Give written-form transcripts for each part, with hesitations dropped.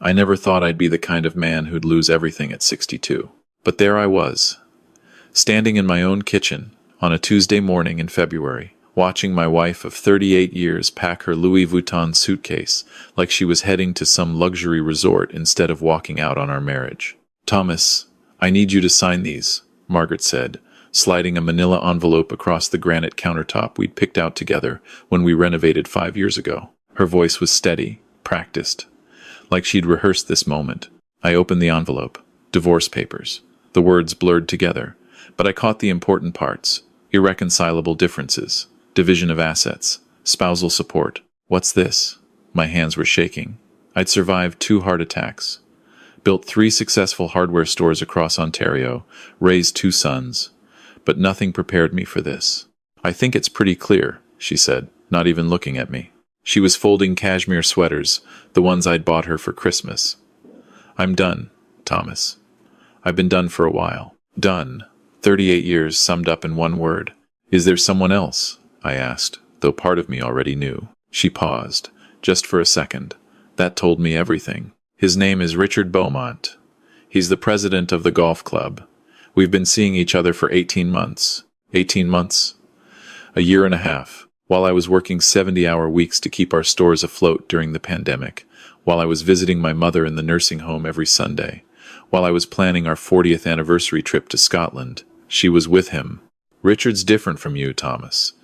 I never thought I'd be the kind of man who'd lose everything at 62. But there I was, standing in my own kitchen on a Tuesday morning in February, watching my wife of 38 years pack her Louis Vuitton suitcase like she was heading to some luxury resort instead of walking out on our marriage. "Thomas, I need you to sign these," Margaret said, sliding a manila envelope across the granite countertop we'd picked out together when we renovated 5 years ago. Her voice was steady, practiced, like she'd rehearsed this moment. I opened the envelope. Divorce papers. The words blurred together, but I caught the important parts. Irreconcilable differences. Division of assets. Spousal support. What's this? My hands were shaking. I'd survived 2 heart attacks. Built 3 successful hardware stores across Ontario. Raised 2 sons. But nothing prepared me for this. "I think it's pretty clear," she said, not even looking at me. She was folding cashmere sweaters, the ones I'd bought her for Christmas. "I'm done, Thomas. I've been done for a while." Done. 38 years summed up in one word. "Is there someone else?" I asked, though part of me already knew. She paused, just for a second. That told me everything. "His name is Richard Beaumont. He's the president of the golf club. We've been seeing each other for 18 months. 18 months? A year and a half. While I was working 70-hour weeks to keep our stores afloat during the pandemic, while I was visiting my mother in the nursing home every Sunday, while I was planning our 40th anniversary trip to Scotland, she was with him. Richard's different from you, Thomas.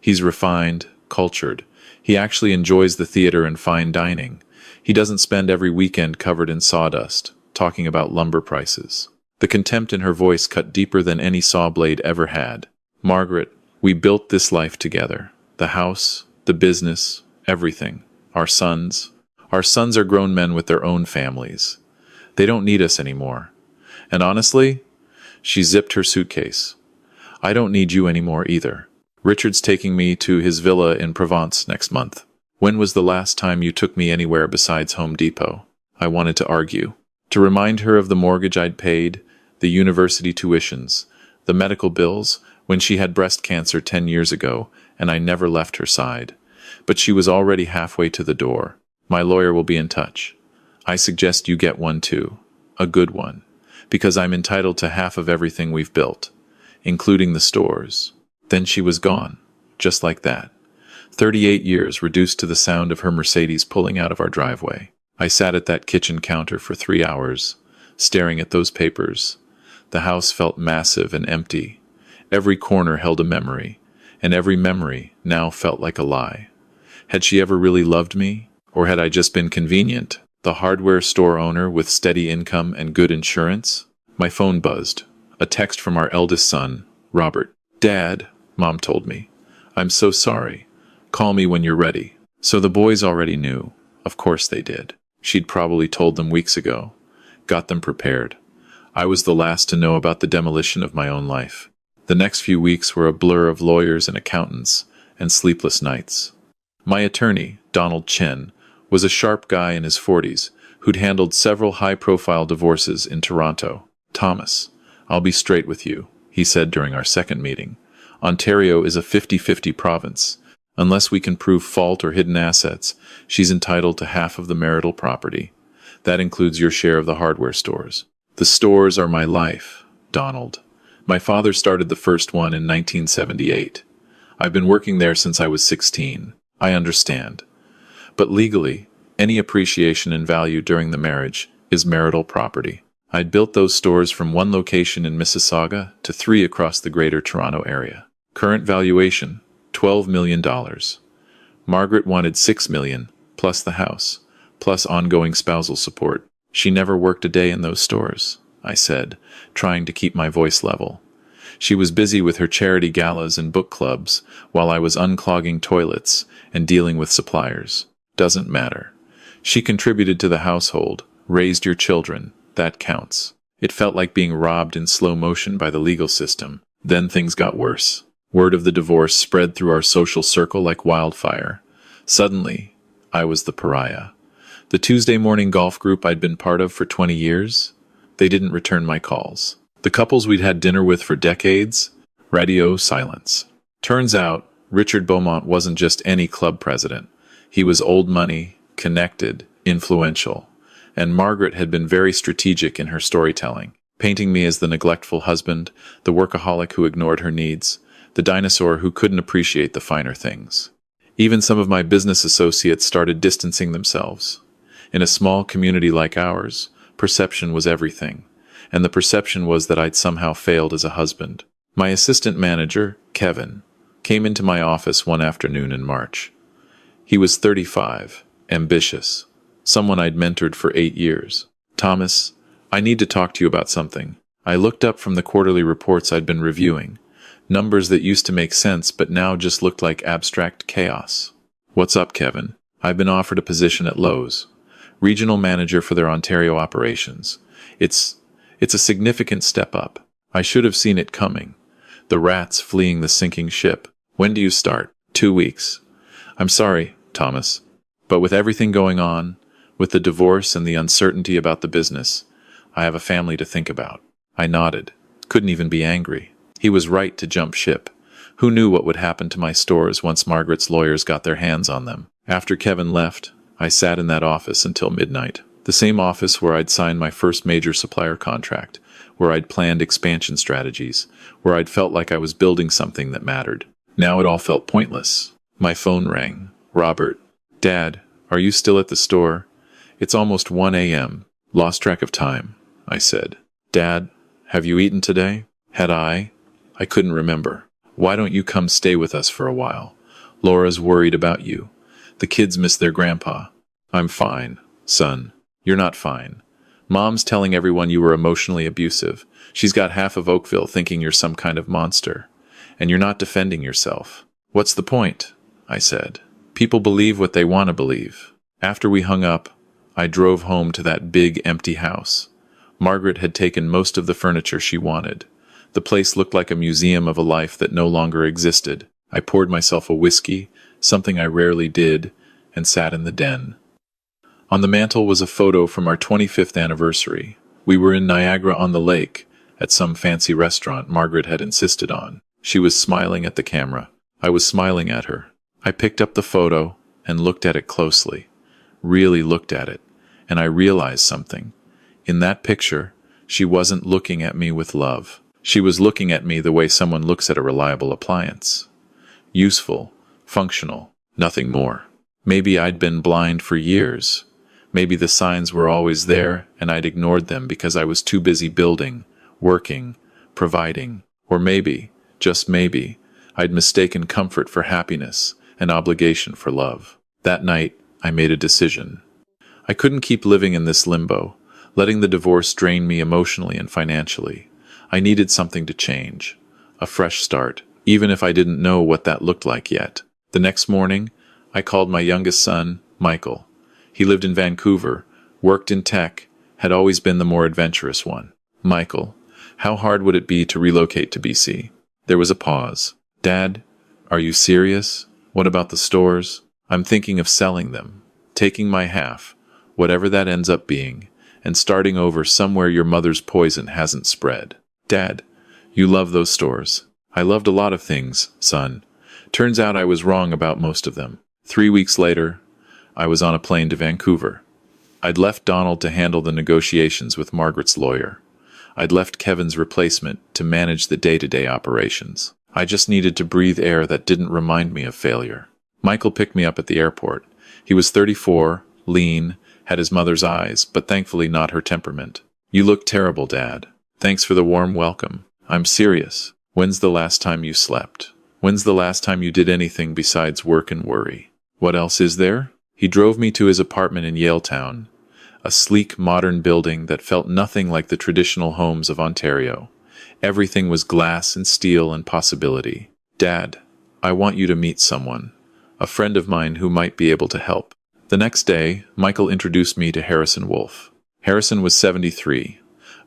He's refined, cultured. He actually enjoys the theater and fine dining. He doesn't spend every weekend covered in sawdust, talking about lumber prices." The contempt in her voice cut deeper than any saw blade ever had. "Margaret, we built this life together. The house, the business, everything. Our sons. Our sons are grown men with their own families. They don't need us anymore. And honestly," she zipped her suitcase, "I don't need you anymore either. Richard's taking me to his villa in Provence next month. When was the last time you took me anywhere besides Home Depot?" I wanted to argue. To remind her of the mortgage I'd paid, the university tuitions, the medical bills, when she had breast cancer 10 years ago, and I never left her side. But she was already halfway to the door. "My lawyer will be in touch. I suggest you get one too. A good one. Because I'm entitled to half of everything we've built, including the stores." Then she was gone. Just like that. 38 years reduced to the sound of her Mercedes pulling out of our driveway. I sat at that kitchen counter for 3 hours, staring at those papers. The house felt massive and empty. Every corner held a memory, and every memory now felt like a lie. Had she ever really loved me? Or had I just been convenient? The hardware store owner with steady income and good insurance? My phone buzzed. A text from our eldest son, Robert. "Dad," Mom told me. "I'm so sorry. Call me when you're ready." So the boys already knew. Of course they did. She'd probably told them weeks ago. Got them prepared. I was the last to know about the demolition of my own life. The next few weeks were a blur of lawyers and accountants, and sleepless nights. My attorney, Donald Chen, was a sharp guy in his 40s who'd handled several high-profile divorces in Toronto. "Thomas, I'll be straight with you," he said during our second meeting. "Ontario is a 50-50 province. Unless we can prove fault or hidden assets, she's entitled to half of the marital property. That includes your share of the hardware stores." "The stores are my life, Donald. My father started the first one in 1978. I've been working there since I was 16. I understand. But legally, any appreciation in value during the marriage is marital property." I'd built those stores from 1 location in Mississauga to 3 across the greater Toronto area. Current valuation, $12 million. Margaret wanted $6 million, plus the house, plus ongoing spousal support. "She never worked a day in those stores," I said, trying to keep my voice level. She was busy with her charity galas and book clubs, while I was unclogging toilets and dealing with suppliers. "Doesn't matter. She contributed to the household, raised your children. That counts." It felt like being robbed in slow motion by the legal system. Then things got worse. Word of the divorce spread through our social circle like wildfire. Suddenly, I was the pariah. The Tuesday morning golf group I'd been part of for 20 years, they didn't return my calls. The couples we'd had dinner with for decades, radio silence. Turns out, Richard Beaumont wasn't just any club president. He was old money, connected, influential. And Margaret had been very strategic in her storytelling, painting me as the neglectful husband, the workaholic who ignored her needs, the dinosaur who couldn't appreciate the finer things. Even some of my business associates started distancing themselves. In a small community like ours, perception was everything, and the perception was that I'd somehow failed as a husband. My assistant manager, Kevin, came into my office one afternoon in March. He was 35, ambitious, someone I'd mentored for 8 years. "Thomas, I need to talk to you about something." I looked up from the quarterly reports I'd been reviewing, numbers that used to make sense but now just looked like abstract chaos. "What's up, Kevin?" "I've been offered a position at Lowe's, regional manager for their Ontario operations. It's a significant step up. I should have seen it coming. The rats fleeing the sinking ship. When do you start?" 2 weeks. "I'm sorry, Thomas, but with everything going on, with the divorce and the uncertainty about the business, I have a family to think about." I nodded. Couldn't even be angry. He was right to jump ship. Who knew what would happen to my stores once Margaret's lawyers got their hands on them? After Kevin left, I sat in that office until midnight. The same office where I'd signed my first major supplier contract, where I'd planned expansion strategies, where I'd felt like I was building something that mattered. Now it all felt pointless. My phone rang. "Robert." "Dad, are you still at the store?" "It's almost 1 a.m. Lost track of time," I said. "Dad, have you eaten today?" Had I? I couldn't remember. "Why don't you come stay with us for a while? Laura's worried about you. The kids miss their grandpa." "I'm fine, son." "You're not fine. Mom's telling everyone you were emotionally abusive. She's got half of Oakville thinking you're some kind of monster. And you're not defending yourself." "What's the point?" I said. "People believe what they want to believe." After we hung up, I drove home to that big, empty house. Margaret had taken most of the furniture she wanted. The place looked like a museum of a life that no longer existed. I poured myself a whiskey, something I rarely did, and sat in the den. On the mantel was a photo from our 25th anniversary. We were in Niagara-on-the-Lake, at some fancy restaurant Margaret had insisted on. She was smiling at the camera. I was smiling at her. I picked up the photo and looked at it closely. Really looked at it. And I realized something. In that picture, she wasn't looking at me with love. She was looking at me the way someone looks at a reliable appliance. Useful, functional, nothing more. Maybe I'd been blind for years. Maybe the signs were always there and I'd ignored them because I was too busy building, working, providing. Or maybe, just maybe, I'd mistaken comfort for happiness and obligation for love. That night, I made a decision. I couldn't keep living in this limbo, letting the divorce drain me emotionally and financially. I needed something to change, a fresh start, even if I didn't know what that looked like yet. The next morning, I called my youngest son, Michael. He lived in Vancouver, worked in tech, had always been the more adventurous one. "Michael, how hard would it be to relocate to BC?" There was a pause. "Dad, are you serious? What about the stores?" "I'm thinking of selling them, taking my half, whatever that ends up being, and starting over somewhere your mother's poison hasn't spread." "Dad, you love those stores." "I loved a lot of things, son. Turns out I was wrong about most of them." 3 weeks later, I was on a plane to Vancouver. I'd left Donald to handle the negotiations with Margaret's lawyer. I'd left Kevin's replacement to manage the day-to-day operations. I just needed to breathe air that didn't remind me of failure. Michael picked me up at the airport. He was 34, lean, had his mother's eyes, but thankfully not her temperament. "You look terrible, Dad. Thanks for the warm welcome. I'm serious. When's the last time you slept? When's the last time you did anything besides work and worry? What else is there?" He drove me to his apartment in Yaletown, a sleek, modern building that felt nothing like the traditional homes of Ontario. Everything was glass and steel and possibility. "Dad, I want you to meet someone, a friend of mine who might be able to help." The next day, Michael introduced me to Harrison Wolfe. Harrison was 73,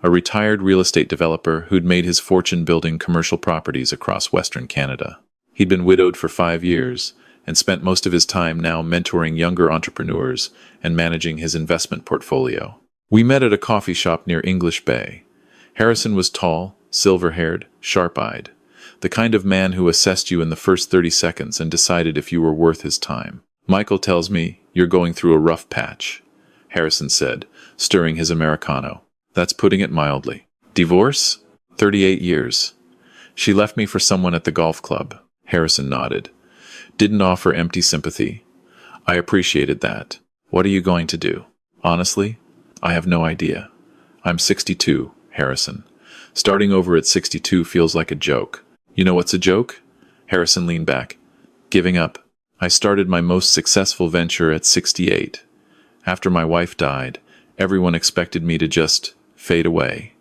a retired real estate developer who'd made his fortune building commercial properties across Western Canada. He'd been widowed for 5 years, and spent most of his time now mentoring younger entrepreneurs and managing his investment portfolio. We met at a coffee shop near English Bay. Harrison was tall, silver-haired, sharp-eyed, the kind of man who assessed you in the first 30 seconds and decided if you were worth his time. "Michael tells me you're going through a rough patch." Harrison said, stirring his Americano. That's putting it mildly. Divorce? 38 years. She left me for someone at the golf club. Harrison nodded. Didn't offer empty sympathy. I appreciated that. What are you going to do? Honestly, I have no idea. I'm 62, Harrison. Starting over at 62 feels like a joke. You know what's a joke? Harrison leaned back. Giving up. I started my most successful venture at 68. After my wife died, everyone expected me to just fade away.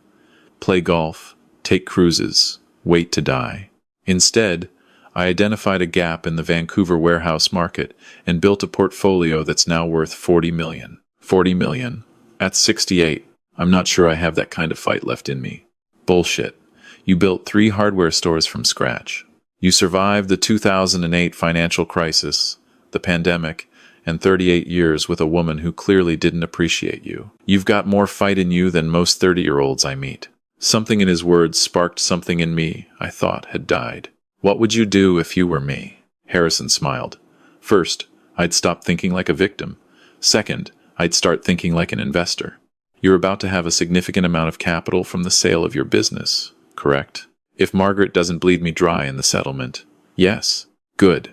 Play golf, take cruises, wait to die. Instead, I identified a gap in the Vancouver warehouse market and built a portfolio that's now worth $40 million. $40 million. At 68, I'm not sure I have that kind of fight left in me. Bullshit. You built 3 hardware stores from scratch. You survived the 2008 financial crisis, the pandemic, and 38 years with a woman who clearly didn't appreciate you. You've got more fight in you than most 30-year-olds I meet. Something in his words sparked something in me I thought had died. What would you do if you were me? Harrison smiled. First, I'd stop thinking like a victim. Second, I'd start thinking like an investor. You're about to have a significant amount of capital from the sale of your business, correct? If Margaret doesn't bleed me dry in the settlement. Yes. Good.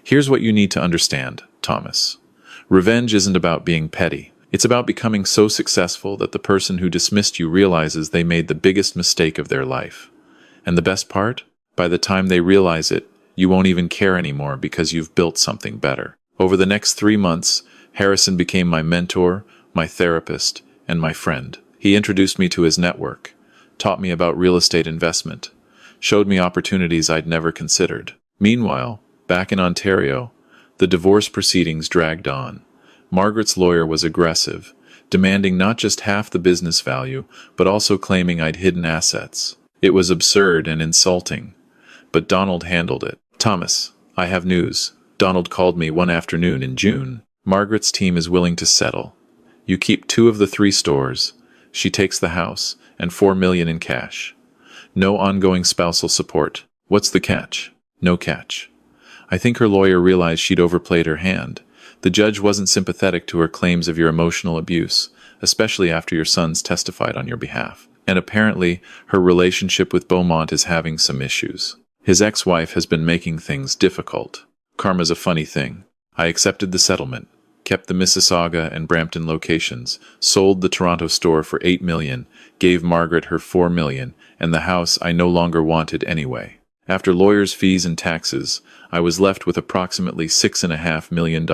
Here's what you need to understand, Thomas. Revenge isn't about being petty. It's about becoming so successful that the person who dismissed you realizes they made the biggest mistake of their life. And the best part? By the time they realize it, you won't even care anymore because you've built something better. Over the next 3 months, Harrison became my mentor, my therapist, and my friend. He introduced me to his network, taught me about real estate investment, showed me opportunities I'd never considered. Meanwhile, back in Ontario, the divorce proceedings dragged on. Margaret's lawyer was aggressive, demanding not just half the business value, but also claiming I'd hidden assets. It was absurd and insulting, but Donald handled it. Thomas, I have news. Donald called me one afternoon in June. Margaret's team is willing to settle. You keep 2 of the 3 stores. She takes the house and $4 million in cash. No ongoing spousal support. What's the catch? No catch. I think her lawyer realized she'd overplayed her hand. The judge wasn't sympathetic to her claims of your emotional abuse, especially after your sons testified on your behalf. And apparently, her relationship with Beaumont is having some issues. His ex-wife has been making things difficult. Karma's a funny thing. I accepted the settlement, kept the Mississauga and Brampton locations, sold the Toronto store for $8 million, gave Margaret her $4 million, and the house I no longer wanted anyway. After lawyers' fees and taxes, I was left with approximately $6.5 million.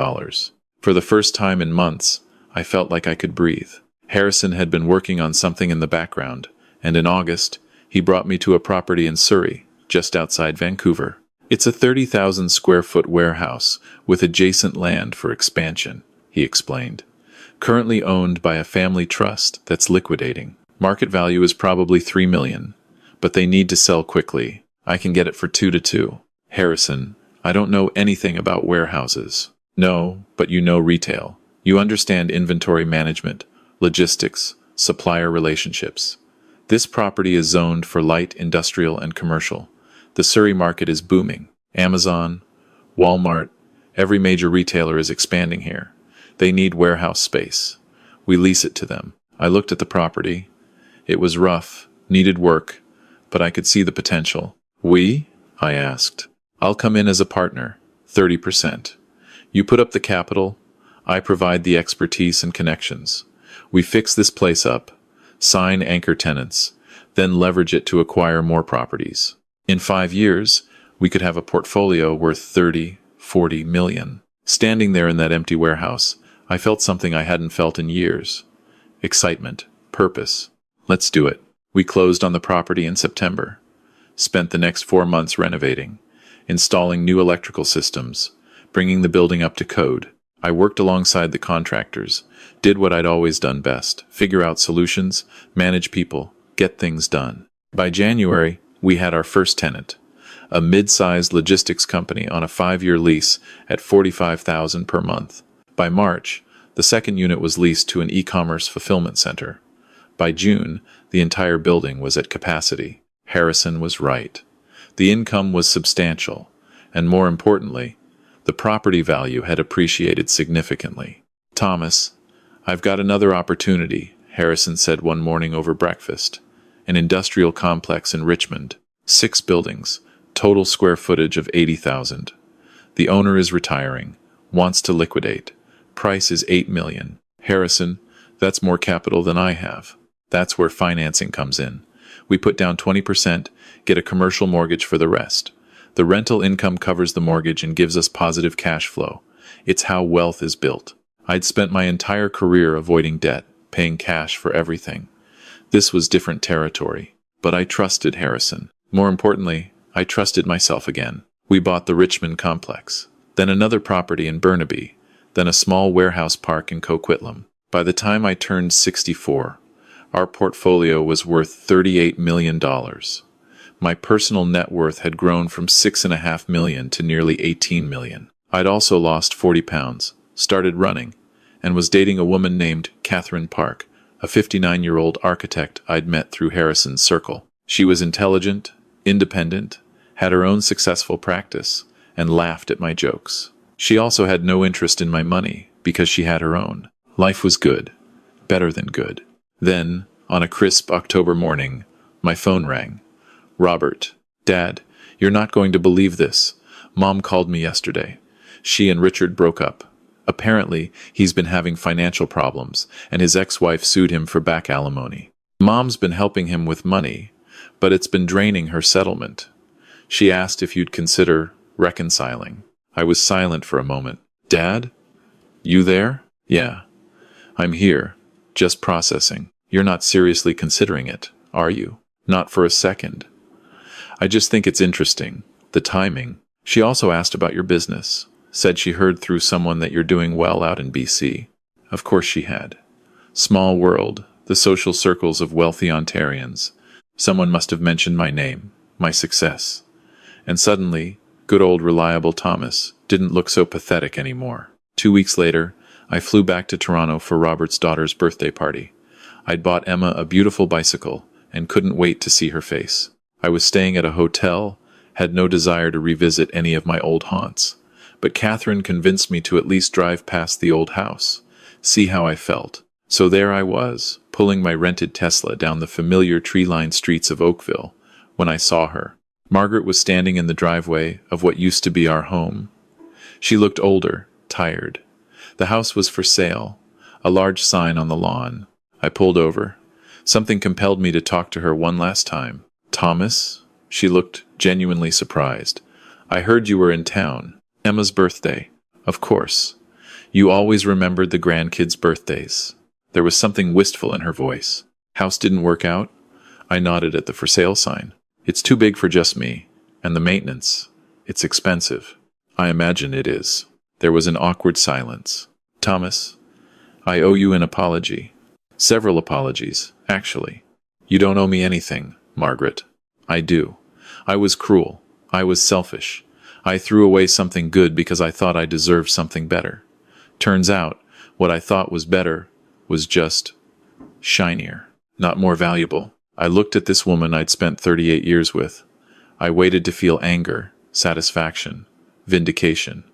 For the first time in months, I felt like I could breathe. Harrison had been working on something in the background, and in August, he brought me to a property in Surrey, just outside Vancouver. It's a 30,000 square foot warehouse with adjacent land for expansion, he explained. Currently owned by a family trust that's liquidating. Market value is probably $3 million, but they need to sell quickly. I can get it for 2 to 2. Harrison, I don't know anything about warehouses. No, but you know retail. You understand inventory management, logistics, supplier relationships. This property is zoned for light industrial and commercial. The Surrey market is booming. Amazon, Walmart, every major retailer is expanding here. They need warehouse space. We lease it to them. I looked at the property. It was rough, needed work, but I could see the potential. We? I asked. I'll come in as a partner, 30%. You put up the capital, I provide the expertise and connections. We fix this place up, sign anchor tenants, then leverage it to acquire more properties. In 5 years, we could have a portfolio worth 30, 40 million. Standing there in that empty warehouse, I felt something I hadn't felt in years. Excitement, purpose. Let's do it. We closed on the property in September. Spent the next 4 months renovating, installing new electrical systems, bringing the building up to code. I worked alongside the contractors, did what I'd always done best, figure out solutions, manage people, get things done. By January, we had our first tenant, a mid-sized logistics company on a 5-year lease at $45,000 per month. By March, the second unit was leased to an e-commerce fulfillment center. By June, the entire building was at capacity. Harrison was right. The income was substantial, and more importantly, the property value had appreciated significantly. Thomas, I've got another opportunity, Harrison said one morning over breakfast. An industrial complex in Richmond. 6 buildings. Total square footage of 80,000. The owner is retiring. Wants to liquidate. Price is $8 million. Harrison, that's more capital than I have. That's where financing comes in. We put down 20%, get a commercial mortgage for the rest. The rental income covers the mortgage and gives us positive cash flow. It's how wealth is built. I'd spent my entire career avoiding debt, paying cash for everything. This was different territory. But I trusted Harrison. More importantly, I trusted myself again. We bought the Richmond complex, then another property in Burnaby, then a small warehouse park in Coquitlam. By the time I turned 64, our portfolio was worth $38 million. My personal net worth had grown from $6.5 million to nearly $18 million. I'd also lost 40 pounds, started running, and was dating a woman named Catherine Park, a 59-year-old architect I'd met through Harrison's circle. She was intelligent, independent, had her own successful practice, and laughed at my jokes. She also had no interest in my money because she had her own. Life was good, better than good. Then, on a crisp October morning, my phone rang. Robert, Dad, you're not going to believe this. Mom called me yesterday. She and Richard broke up. Apparently, he's been having financial problems, and his ex-wife sued him for back alimony. Mom's been helping him with money, but it's been draining her settlement. She asked if you'd consider reconciling. I was silent for a moment. Dad? You there? Yeah. I'm here, just processing. You're not seriously considering it, are you? Not for a second. I just think it's interesting, the timing. She also asked about your business, said she heard through someone that you're doing well out in BC. Of course she had. Small world, the social circles of wealthy Ontarians. Someone must have mentioned my name, my success. And suddenly, good old reliable Thomas didn't look so pathetic anymore. 2 weeks later, I flew back to Toronto for Robert's daughter's birthday party. I'd bought Emma a beautiful bicycle and couldn't wait to see her face. I was staying at a hotel, had no desire to revisit any of my old haunts. But Catherine convinced me to at least drive past the old house, see how I felt. So there I was, pulling my rented Tesla down the familiar tree-lined streets of Oakville, when I saw her. Margaret was standing in the driveway of what used to be our home. She looked older, tired. The house was for sale, a large sign on the lawn. I pulled over. Something compelled me to talk to her one last time. Thomas? She looked genuinely surprised. I heard you were in town. Emma's birthday. Of course. You always remembered the grandkids' birthdays. There was something wistful in her voice. House didn't work out? I nodded at the for sale sign. It's too big for just me. And the maintenance. It's expensive. I imagine it is. There was an awkward silence. Thomas, I owe you an apology. Several apologies, actually. You don't owe me anything, Margaret. I do. I was cruel. I was selfish. I threw away something good because I thought I deserved something better. Turns out, what I thought was better was just shinier, not more valuable. I looked at this woman I'd spent 38 years with. I waited to feel anger, satisfaction, vindication.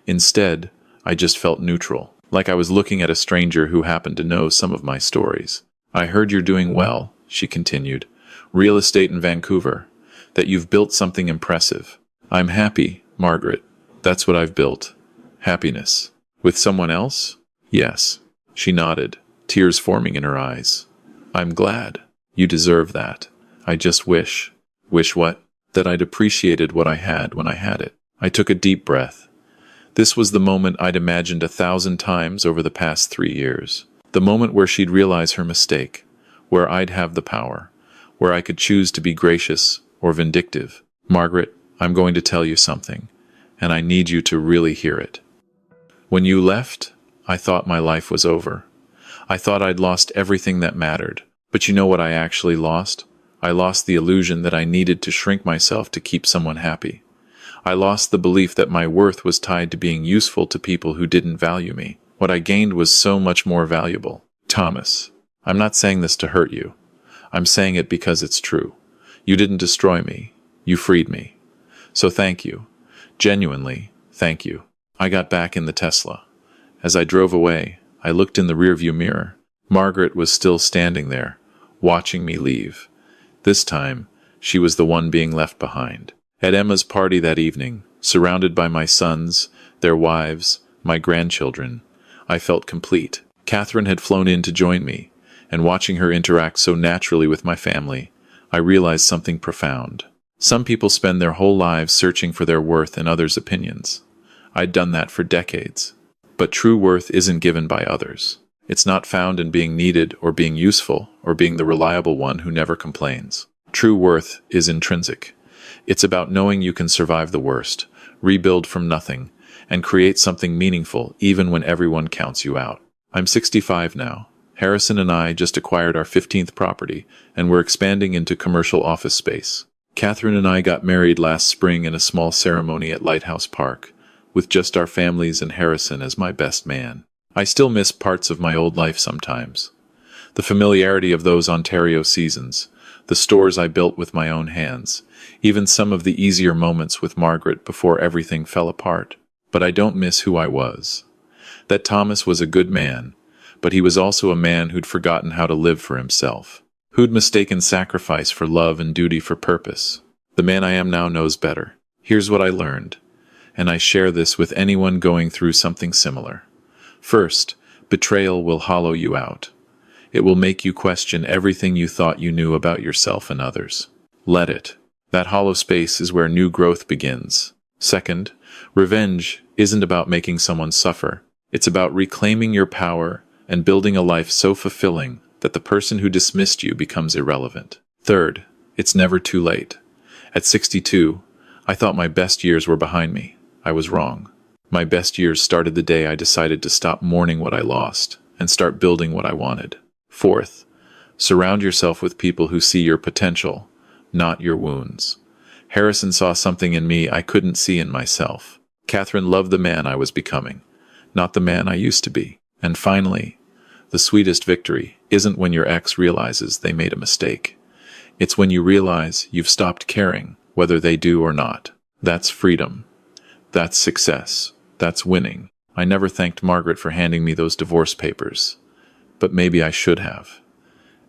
Instead, I just felt neutral, like I was looking at a stranger who happened to know some of my stories. I heard you're doing well, she continued. Real estate in Vancouver. That you've built something impressive. I'm happy, Margaret. That's what I've built. Happiness. With someone else? Yes. She nodded, tears forming in her eyes. I'm glad. You deserve that. I just wish. Wish what? That I'd appreciated what I had when I had it. I took a deep breath. This was the moment I'd imagined 1,000 times over the past 3 years. The moment where she'd realize her mistake, where I'd have the power, where I could choose to be gracious or vindictive. Margaret, I'm going to tell you something, and I need you to really hear it. When you left, I thought my life was over. I thought I'd lost everything that mattered. But you know what I actually lost? I lost the illusion that I needed to shrink myself to keep someone happy. I lost the belief that my worth was tied to being useful to people who didn't value me. What I gained was so much more valuable. Thomas, I'm not saying this to hurt you. I'm saying it because it's true. You didn't destroy me. You freed me. So thank you. Genuinely, thank you. I got back in the Tesla. As I drove away, I looked in the rearview mirror. Margaret was still standing there, watching me leave. This time, she was the one being left behind. At Emma's party that evening, surrounded by my sons, their wives, my grandchildren, I felt complete. Catherine had flown in to join me, and watching her interact so naturally with my family, I realized something profound. Some people spend their whole lives searching for their worth in others' opinions. I'd done that for decades. But true worth isn't given by others. It's not found in being needed or being useful or being the reliable one who never complains. True worth is intrinsic. It's about knowing you can survive the worst, rebuild from nothing, and create something meaningful even when everyone counts you out. I'm 65 now. Harrison and I just acquired our 15th property, and we're expanding into commercial office space. Catherine and I got married last spring in a small ceremony at Lighthouse Park, with just our families and Harrison as my best man. I still miss parts of my old life sometimes. The familiarity of those Ontario seasons, the stores I built with my own hands, even some of the easier moments with Margaret before everything fell apart. But I don't miss who I was. That Thomas was a good man, but he was also a man who'd forgotten how to live for himself, who'd mistaken sacrifice for love and duty for purpose. The man I am now knows better. Here's what I learned, and I share this with anyone going through something similar. First, betrayal will hollow you out. It will make you question everything you thought you knew about yourself and others. Let it. That hollow space is where new growth begins. Second, revenge isn't about making someone suffer. It's about reclaiming your power and building a life so fulfilling that the person who dismissed you becomes irrelevant. Third, it's never too late. At 62, I thought my best years were behind me. I was wrong. My best years started the day I decided to stop mourning what I lost and start building what I wanted. Fourth, surround yourself with people who see your potential, not your wounds. Harrison saw something in me I couldn't see in myself. Catherine loved the man I was becoming, not the man I used to be. And finally, the sweetest victory isn't when your ex realizes they made a mistake. It's when you realize you've stopped caring, whether they do or not. That's freedom. That's success. That's winning. I never thanked Margaret for handing me those divorce papers, but maybe I should have.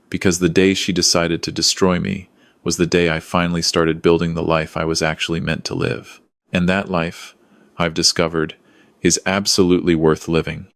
Because the day she decided to destroy me was the day I finally started building the life I was actually meant to live. And that life, I've discovered, is absolutely worth living.